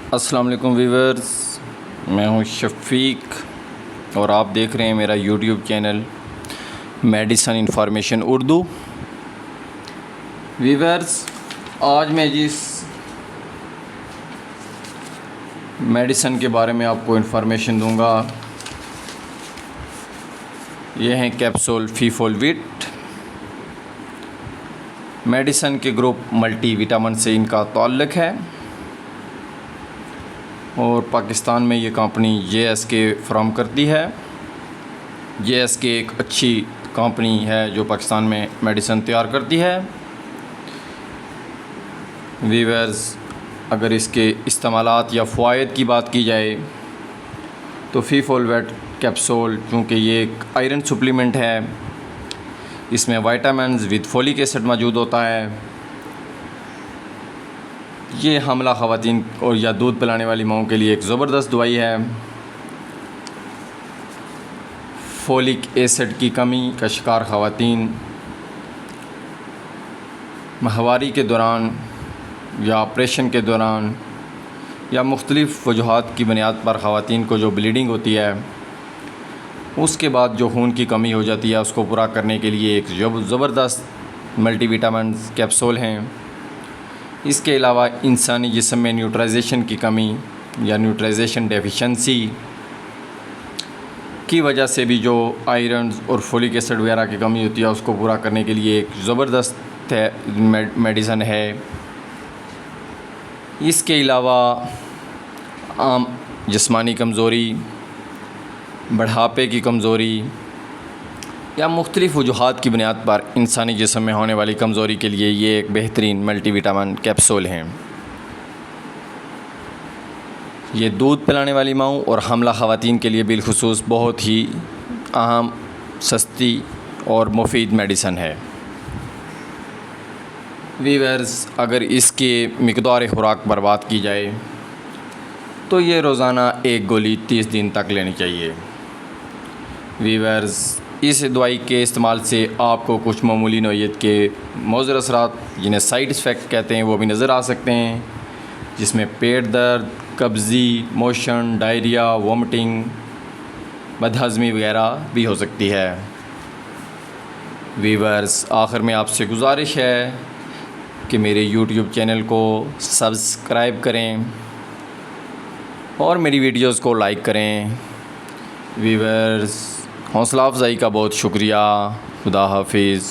अस्सलाम वालेकुम व्यूअर्स, मैं हूं शफ़ीक और आप देख रहे हैं मेरा YouTube channel medicine information Urdu. Viewers, आज मैं जिस मेडिसन के बारे में आपको इंफॉर्मेशन दूंगा ये हैं कैप्सूल फीफोलविट। मेडिसन के ग्रुप मल्टी विटामिन से इनका ताल्लुक़ है और पाकिस्तान में ये कंपनी JSK फ्राहम करती है। JSK एक अच्छी कंपनी है जो पाकिस्तान में मेडिसिन तैयार करती है। व्यूअर्स, अगर इसके इस्तेमालात या फ़वाइद की बात की जाए तो फीफोलविट कैप्सूल, चूँकि ये एक आयरन सप्लीमेंट है, इसमें विटामिन्स विद फोलिक एसिड मौजूद होता है। ये हमला ख़वातीन और या दूध पिलाने वाली माओं के लिए एक ज़बरदस्त दवाई है। फोलिक एसिड की कमी का शिकार ख़वातीन माहवारी के दौरान या ऑपरेशन के दौरान या मुख्तलिफ़ वजूहात की बुनियाद पर ख़वातीन को जो ब्लीडिंग होती है उसके बाद जो खून की कमी हो जाती है उसको पूरा करने के लिए एक ज़बरदस्त मल्टीविटामिन कैप्सूल हैं। इसके अलावा इंसानी जिस्म में न्यूट्राइजेशन की कमी या न्यूट्राइजेशन डेफिशिएंसी की वजह से भी जो आयरन और फोलिक एसिड वगैरह की कमी होती है उसको पूरा करने के लिए एक ज़बरदस्त मेडिसिन है। इसके अलावा आम जिस्मानी कमज़ोरी, बढ़ापे की कमज़ोरी या मुख्तलिफ़ वजूहात की बुनियाद पर इंसानी जिस्म में होने वाली कमज़ोरी के लिए ये एक बेहतरीन मल्टीविटामिन कैप्सूल हैं। ये दूध पिलाने वाली माओं और हमला ख़वातीन के लिए बिलखुसूस बहुत ही अहम, सस्ती और मुफीद मेडिसिन है। व्यूअर्स, अगर इसके मिक़दार खुराक पर बात की जाए तो ये रोज़ाना एक गोली 30 दिन तक लेनी चाहिए। व्यूअर्स, इस दवाई के इस्तेमाल से आपको कुछ मामूली नौइयत के मुज़र असरात, जिन्हें साइड इफ़ेक्ट कहते हैं, वो भी नज़र आ सकते हैं, जिसमें पेट दर्द, कब्ज़ी, मोशन, डायरिया, वोमिटिंग, बदहज़मी वगैरह भी हो सकती है। व्यूअर्स, आखिर में आपसे गुजारिश है कि मेरे यूट्यूब चैनल को सब्सक्राइब करें और मेरी वीडियोज़ को लाइक करें। व्यूअर्स, हौसला अफ़ज़ाई का बहुत शुक्रिया। खुदा हाफिज़।